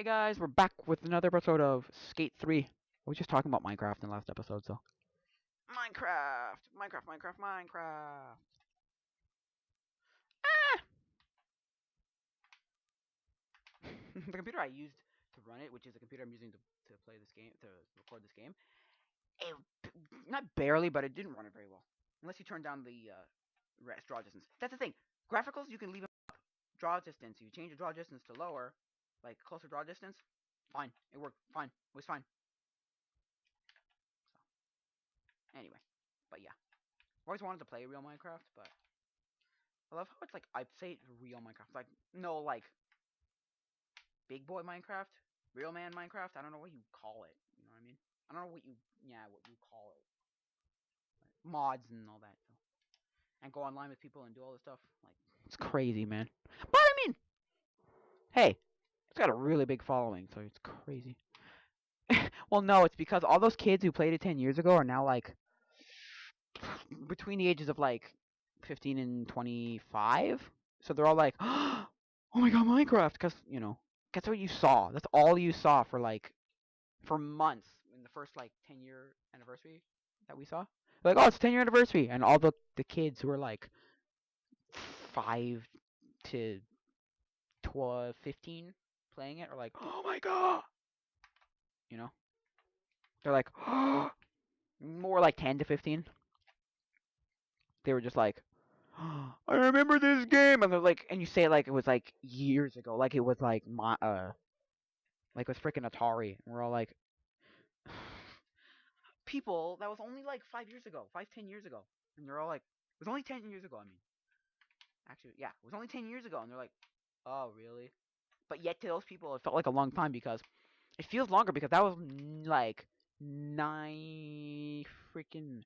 guys, we're back with another episode of Skate 3. We were just talking about Minecraft in the last episode, so. Minecraft. Ah! The computer I used to run it, which is the computer I'm using to play this game, to record this game, it, not barely, but it didn't run it very well. Unless you turn down the draw distance. That's the thing. Graphics, you can leave up. Draw distance, you change the draw distance to lower, like closer draw distance, fine. It worked fine. It was fine. So, anyway. But yeah. I always wanted to play real Minecraft, but I love how it's like, I say real Minecraft. Like, no, like, big boy Minecraft? Real man Minecraft? I don't know what you call it. You know what I mean? I don't know what you call it. Like, mods and all that. So. And go online with people and do all this stuff. Like, it's crazy, man. But I mean, hey, it's got a really big following, so it's crazy. Well, no, it's because all those kids who played it 10 years ago are now, like, between the ages of, like, 15 and 25. So they're all like, oh my god, Minecraft! Because, that's what you saw. That's all you saw for, like, for months in the first, like, 10-year anniversary that we saw. Like, oh, it's 10-year anniversary! And all the kids who were, like, 5 to 12, 15 playing it are like, oh my god! You know? They're like, oh! More like 10 to 15. They were just like, oh, I remember this game! And they're like, and you say it like it was, like, years ago. Like it was, like, like it was freaking Atari. And we're all like, people, that was only like 5 years ago, 10 years ago. And they're all like, it was only 10 years ago, I mean. Actually, yeah, it was only 10 years ago. And they're like, oh, really? But yet to those people, it felt like a long time because it feels longer because that was like 9 freaking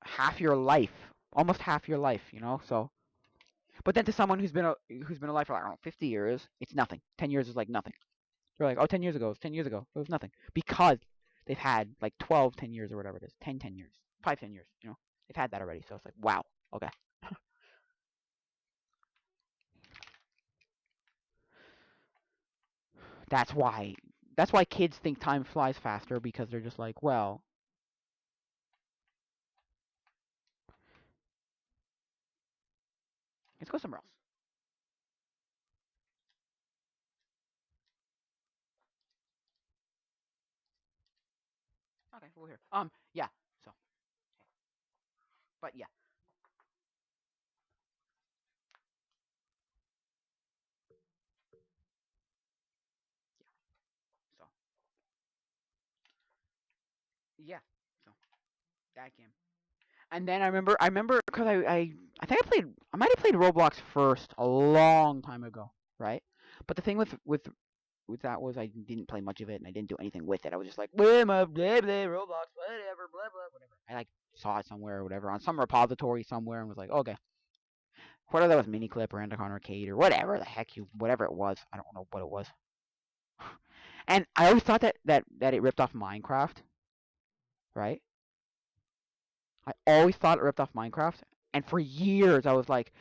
half your life. Almost half your life, so. But then to someone who's been alive for, I don't know, 50 years, it's nothing. 10 years is like nothing. They're like, oh, 10 years ago, it was 10 years ago. It was nothing. Because they've had like 12, 10 years or whatever it is. 10 years. 5, 10 years, They've had that already. So it's like, wow. Okay. That's why. That's why kids think time flies faster because they're just like, well, let's go somewhere else. Okay, we're here. Yeah. So, but yeah. So, yeah. So, that game. And then I remember because I think I might have played Roblox first a long time ago, right? But the thing with that was I didn't play much of it and I didn't do anything with it. I was just like, blah, blah, blah, blah, Roblox, whatever, blah, blah, whatever. I like saw it somewhere or whatever on some repository somewhere and was like, okay, whether that was Miniclip or Endicon Arcade or whatever the heck whatever it was, I don't know what it was. And I always thought that it ripped off Minecraft, right? I always thought it ripped off Minecraft, and for years I was like,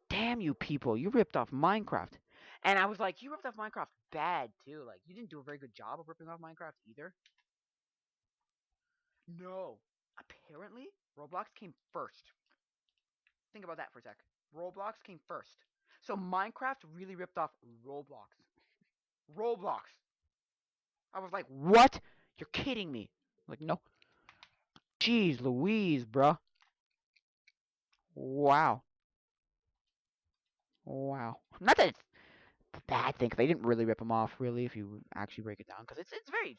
damn you people, you ripped off Minecraft. And I was like, you ripped off Minecraft bad too. Like, you didn't do a very good job of ripping off Minecraft either. No. Apparently, Roblox came first. Think about that for a sec. Roblox came first. So Minecraft really ripped off Roblox. Roblox. I was like, what? You're kidding me. Like, no. Jeez Louise, bruh. Wow. Wow. Not that it's a bad thing, 'cause they didn't really rip them off, really, if you actually break it down. Because it's very,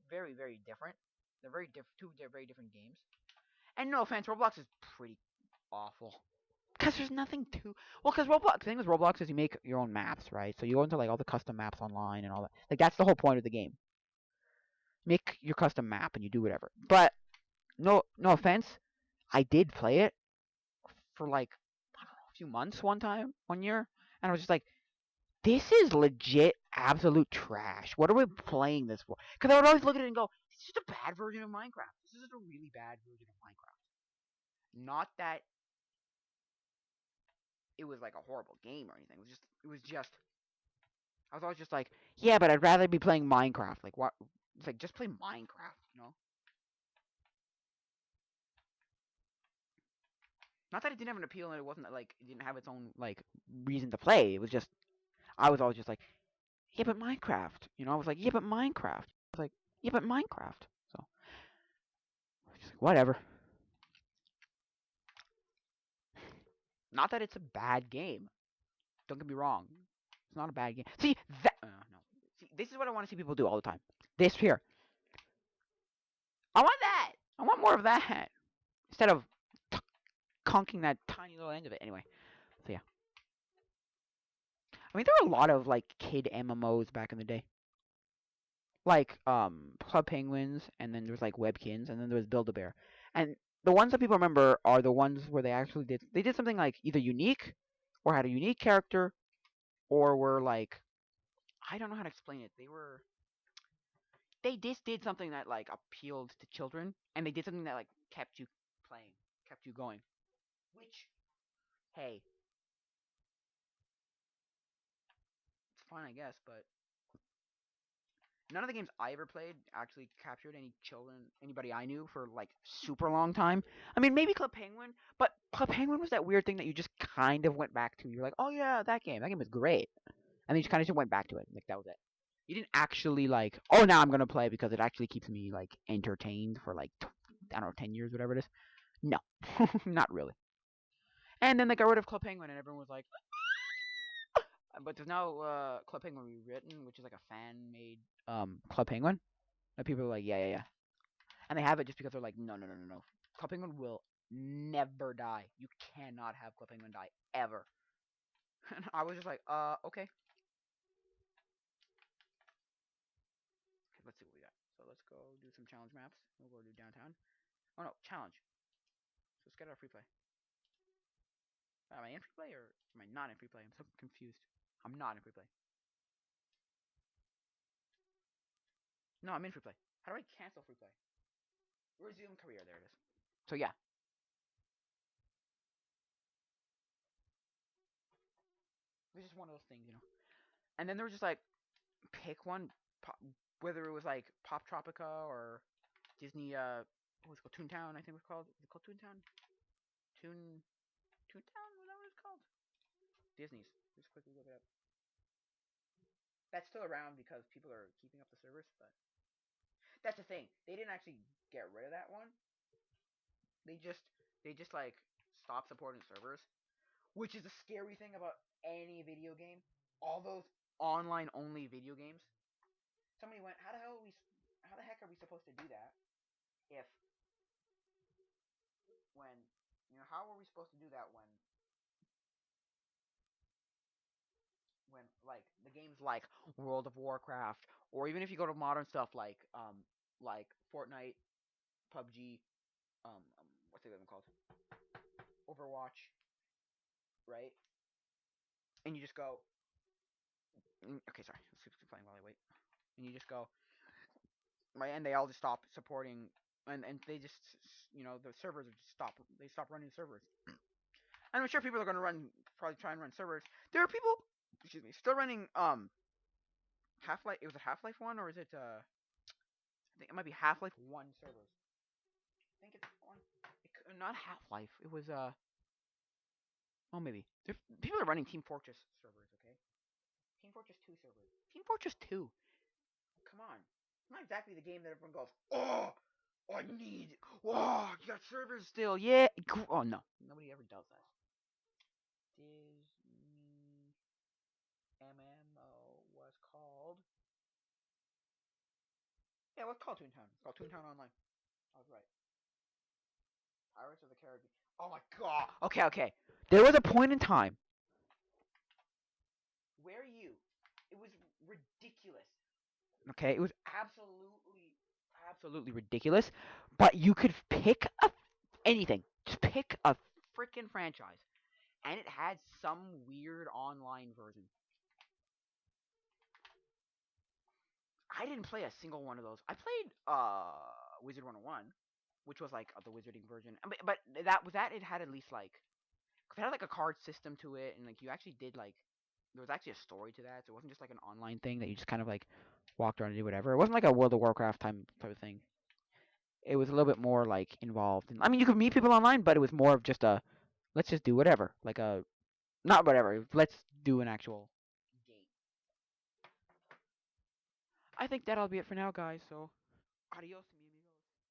very, very different. They're very two very different games. And no offense, Roblox is pretty awful. Because there's nothing to. Well, because Roblox, the thing with Roblox is you make your own maps, right? So you go into like all the custom maps online and all that. Like that's the whole point of the game. Make your custom map and you do whatever. But no offense, I did play it for like I don't know, a few months one year, and I was just like, this is legit absolute trash. What are we playing this for? Because I would always look at it and go, this is just a bad version of Minecraft. This is just a really bad version of Minecraft. Not that it was like a horrible game or anything. It was just I was always just like, yeah, but I'd rather be playing Minecraft. Like what? It's like just play Minecraft, you know? Not that it didn't have an appeal and it wasn't like it didn't have its own like reason to play. It was just I was always just like, yeah, but Minecraft. You know, I was like, yeah, but Minecraft. I was like, yeah, but Minecraft. So just like, whatever. Not that it's a bad game. Don't get me wrong. It's not a bad game. See that? No. See, this is what I want to see people do all the time. This here. I want that. I want more of that instead of t- conking that tiny little end of it. Anyway. So yeah. I mean, there were a lot of like kid MMOs back in the day, like Club Penguins, and then there was like Webkins, and then there was Build a Bear, and the ones that people remember are the ones where they did something like either unique, or had a unique character, or were like I don't know how to explain it. They just did something that like appealed to children, and they did something that like kept you playing, kept you going. Which hey, it's fun I guess, but none of the games I ever played actually captured any children, anybody I knew for like super long time. I mean, maybe Club Penguin, but Club Penguin was that weird thing that you just kind of went back to. You're like, oh yeah, that game. That game was great, and then you just kind of just went back to it. Like that was it. You didn't actually like, oh, now I'm gonna play because it actually keeps me like entertained for like I don't know, 10 years, whatever it is. No, not really. And then they got rid of Club Penguin, and everyone was like, but there's now Club Penguin Rewritten, which is like a fan made Club Penguin. And people are like, yeah, yeah, yeah. And they have it just because they're like, no, no, no, no, no. Club Penguin will never die. You cannot have Club Penguin die ever. And I was just like, okay. Okay, let's see what we got. So let's go do some challenge maps. We'll go do downtown. Oh no, challenge. So let's get our free play. Am I in free play or am I not in free play? I'm so confused. I'm not in free play. No, I'm in free play. How do I cancel free play? Resume career. There it is. So yeah, it was just one of those things, you know. And then there was just like pick one, whether it was like Pop Tropica or Disney. What was it called? Toontown, I think it was called. Was it called Toontown? Toon Toontown? Was that what it's called? Disney's. Just quickly look it up. That's still around because people are keeping up the servers, but that's the thing. They didn't actually get rid of that one. They just they just like stopped supporting servers, which is the scary thing about any video game. All those online only video games. Somebody went, how the heck are we supposed to do that if when how are we supposed to do that when like the games like World of Warcraft or even if you go to modern stuff like Fortnite, PUBG, what's the other one called? Overwatch, right? And you just go, okay, sorry, let's keep playing while I wait. And you just go, right, and they all just stop supporting, and they just, the servers just stop. They stop running servers. And I'm sure people are going to probably try and run servers. There are people, excuse me, still running Half Life. It was a Half Life one, or is it? I think it might be Half Life one servers. I think it's one. Not Half Life. It was oh maybe. People are running Team Fortress servers. Okay, Team Fortress 2 servers. Team Fortress 2. Come on, it's not exactly the game that everyone goes, oh, I need. Oh, you got servers still? Yeah. Oh no, nobody ever does that. Disney MMO was called. Yeah, what's called Toontown? It's called Toontown Online. I was right. Pirates of the Caribbean. Oh my god. Okay, okay. There was a point in time where it was ridiculous. Okay, it was absolutely ridiculous. But you could pick anything. Just pick a freaking franchise, and it had some weird online version. I didn't play a single one of those. I played Wizard 101, which was like the wizarding version. But that was that. It had at least like it had like a card system to it, and like you actually did like there was actually a story to that. So it wasn't just like an online thing that you just kind of like walked around and did whatever. It wasn't like a World of Warcraft type of thing. It was a little bit more like involved. And, I mean, you could meet people online, but it was more of just a let's just do whatever. Like a not whatever. Let's do an actual game. I think that'll be it for now, guys. So adios.